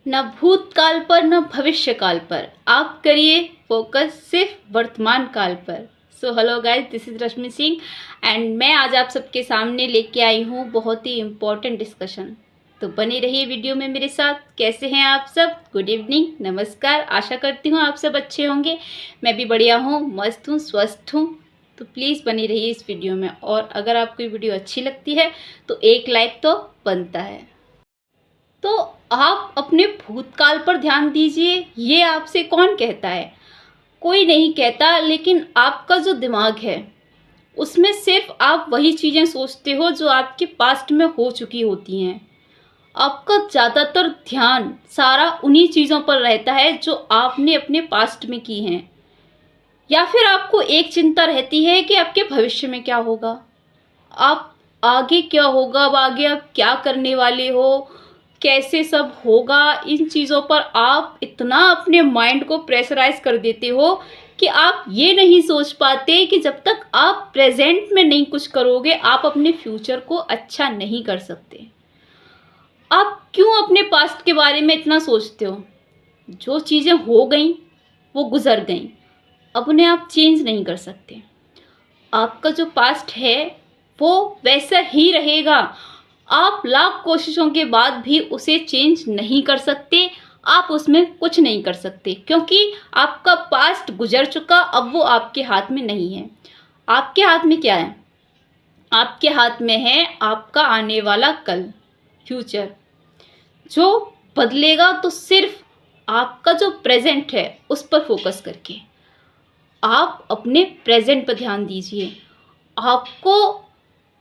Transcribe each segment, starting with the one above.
न भूतकाल पर न भविष्य काल पर, आप करिए फोकस सिर्फ वर्तमान काल पर। So hello guys, this is Rashmi Singh and मैं आज आप सबके सामने लेके आई हूँ बहुत ही इम्पोर्टेंट डिस्कशन। तो बने रहिए वीडियो में मेरे साथ। कैसे हैं आप सब? गुड इवनिंग, नमस्कार। आशा करती हूँ आप सब अच्छे होंगे। मैं भी बढ़िया हूँ, मस्त हूँ, स्वस्थ हूँ। तो प्लीज़ बनी रहिए इस वीडियो में, और अगर आपको ये वीडियो अच्छी लगती है तो एक लाइक तो बनता है। तो आप अपने भूतकाल पर ध्यान दीजिए, ये आपसे कौन कहता है? कोई नहीं कहता, लेकिन आपका जो दिमाग है उसमें सिर्फ आप वही चीज़ें सोचते हो जो आपके पास्ट में हो चुकी होती हैं। आपका ज़्यादातर ध्यान सारा उन्हीं चीज़ों पर रहता है जो आपने अपने पास्ट में की हैं। या फिर आपको एक चिंता रहती है कि आपके भविष्य में क्या होगा, आप आगे क्या होगा, अब आगे आप क्या करने वाले हो, कैसे सब होगा। इन चीज़ों पर आप इतना अपने माइंड को प्रेशराइज कर देते हो कि आप ये नहीं सोच पाते कि जब तक आप प्रेजेंट में नहीं कुछ करोगे आप अपने फ्यूचर को अच्छा नहीं कर सकते। आप क्यों अपने पास्ट के बारे में इतना सोचते हो? जो चीज़ें हो गई वो गुजर गई, अब उन्हें आप चेंज नहीं कर सकते। आपका जो पास्ट है वो वैसा ही रहेगा। आप लाख कोशिशों के बाद भी उसे चेंज नहीं कर सकते, आप उसमें कुछ नहीं कर सकते, क्योंकि आपका पास्ट गुजर चुका, अब वो आपके हाथ में नहीं है। आपके हाथ में क्या है? आपके हाथ में है आपका आने वाला कल, फ्यूचर, जो बदलेगा तो सिर्फ आपका जो प्रेजेंट है उस पर फोकस करके। आप अपने प्रेजेंट पर ध्यान दीजिए। आपको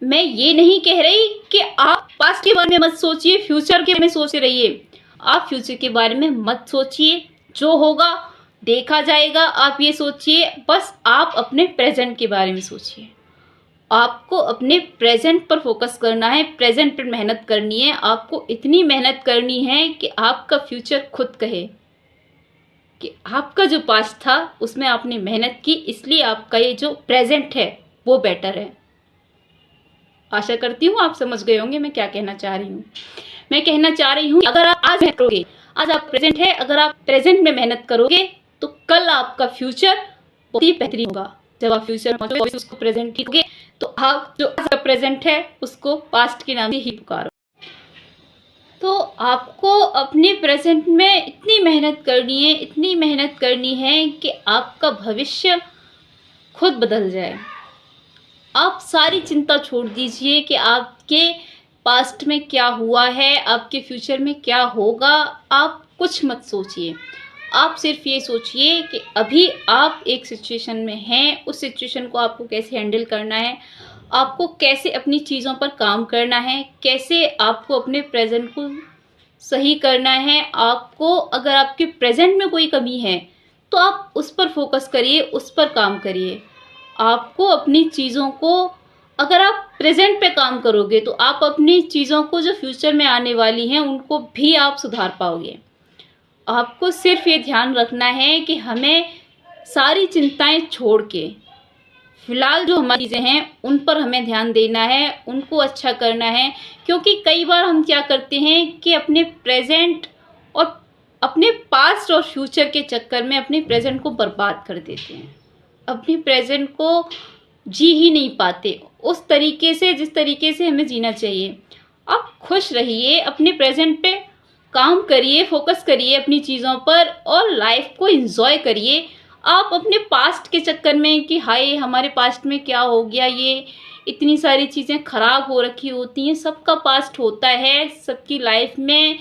मैं ये नहीं कह रही कि आप पास्ट के बारे में मत सोचिए, फ्यूचर के बारे में सोचते रहिए। आप फ्यूचर के बारे में मत सोचिए, जो होगा देखा जाएगा, आप ये सोचिए। बस आप अपने प्रेजेंट के बारे में सोचिए। आपको अपने प्रेजेंट पर फोकस करना है, प्रेजेंट पर मेहनत करनी है। आपको इतनी मेहनत करनी है कि आपका फ्यूचर खुद कहे कि आपका जो पास्ट था उसमें आपने मेहनत की, इसलिए आपका ये जो प्रेजेंट है वो बेटर है। आशा करती हूँ आप समझ गए होंगे मैं क्या कहना चाह रही हूँ। मैं कहना चाह रही हूँ अगर आप आज मेहनत करोगे, आज आप प्रेजेंट है, अगर आप प्रेजेंट में मेहनत करोगे तो कल आपका फ्यूचर बहुत ही बेहतरीन होगा। जब आप फ्यूचर में पहुंचोगे उसको प्रेजेंट ही करोगे, तो आप जो आज का प्रेजेंट है उसको पास्ट के नाम से ही पुकारो। तो आपको अपने प्रेजेंट में इतनी मेहनत करनी है, इतनी मेहनत करनी है कि आपका भविष्य खुद बदल जाए। आप सारी चिंता छोड़ दीजिए कि आपके पास्ट में क्या हुआ है, आपके फ्यूचर में क्या होगा। आप कुछ मत सोचिए, आप सिर्फ ये सोचिए कि अभी आप एक सिचुएशन में हैं, उस सिचुएशन को आपको कैसे हैंडल करना है, आपको कैसे अपनी चीज़ों पर काम करना है, कैसे आपको अपने प्रेजेंट को सही करना है। आपको अगर आपके प्रेजेंट में कोई कमी है तो आप उस पर फोकस करिए, उस पर काम करिए। आपको अपनी चीज़ों को, अगर आप प्रेजेंट पे काम करोगे तो आप अपनी चीज़ों को जो फ्यूचर में आने वाली हैं उनको भी आप सुधार पाओगे। आपको सिर्फ ये ध्यान रखना है कि हमें सारी चिंताएं छोड़ के फिलहाल जो हमारी चीज़ें हैं उन पर हमें ध्यान देना है, उनको अच्छा करना है। क्योंकि कई बार हम क्या करते हैं कि अपने प्रेजेंट और अपने पास्ट और फ्यूचर के चक्कर में अपने प्रेजेंट को बर्बाद कर देते हैं, अपने प्रेजेंट को जी ही नहीं पाते उस तरीके से जिस तरीके से हमें जीना चाहिए। आप खुश रहिए, अपने प्रेजेंट पे काम करिए, फोकस करिए अपनी चीज़ों पर और लाइफ को एंजॉय करिए। आप अपने पास्ट के चक्कर में कि हाय हमारे पास्ट में क्या हो गया, ये इतनी सारी चीज़ें ख़राब हो रखी होती हैं। सबका पास्ट होता है, सबकी लाइफ में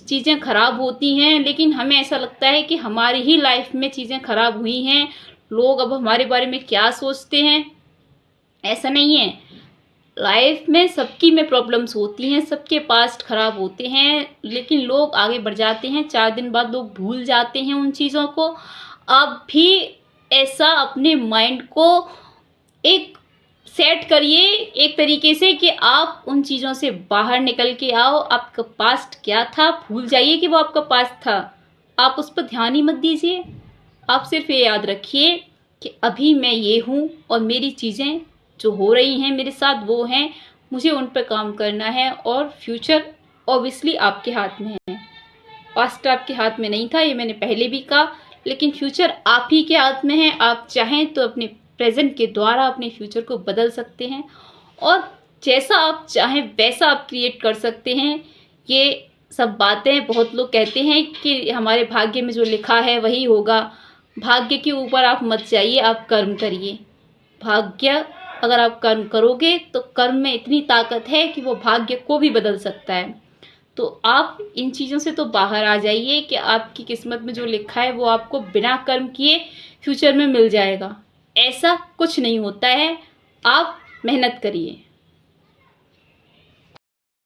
चीज़ें ख़राब होती हैं, लेकिन हमें ऐसा लगता है कि हमारी ही लाइफ में चीज़ें ख़राब हुई हैं, लोग अब हमारे बारे में क्या सोचते हैं। ऐसा नहीं है, लाइफ में सबकी में प्रॉब्लम्स होती हैं, सबके पास्ट खराब होते हैं, लेकिन लोग आगे बढ़ जाते हैं। 4 दिन बाद लोग भूल जाते हैं उन चीज़ों को। आप भी ऐसा अपने माइंड को एक सेट करिए एक तरीके से कि आप उन चीज़ों से बाहर निकल के आओ। आपका पास्ट क्या था भूल जाइए कि वो आपका पास्ट था, आप उस पर ध्यान ही मत दीजिए। आप सिर्फ ये याद रखिए कि अभी मैं ये हूँ और मेरी चीज़ें जो हो रही हैं मेरे साथ वो हैं, मुझे उन पर काम करना है और फ्यूचर ऑब्वियसली आपके हाथ में है। पास्ट आपके हाथ में नहीं था, ये मैंने पहले भी कहा, लेकिन फ्यूचर आप ही के हाथ में है। आप चाहें तो अपने प्रेजेंट के द्वारा अपने फ्यूचर को बदल सकते हैं और जैसा आप चाहें वैसा आप क्रिएट कर सकते हैं। ये सब बातें बहुत लोग कहते हैं कि हमारे भाग्य में जो लिखा है वही होगा। भाग्य के ऊपर आप मत जाइए, आप कर्म करिए। भाग्य अगर आप कर्म करोगे तो कर्म में इतनी ताकत है कि वो भाग्य को भी बदल सकता है। तो आप इन चीज़ों से तो बाहर आ जाइए कि आपकी किस्मत में जो लिखा है वो आपको बिना कर्म किए फ्यूचर में मिल जाएगा। ऐसा कुछ नहीं होता है। आप मेहनत करिए।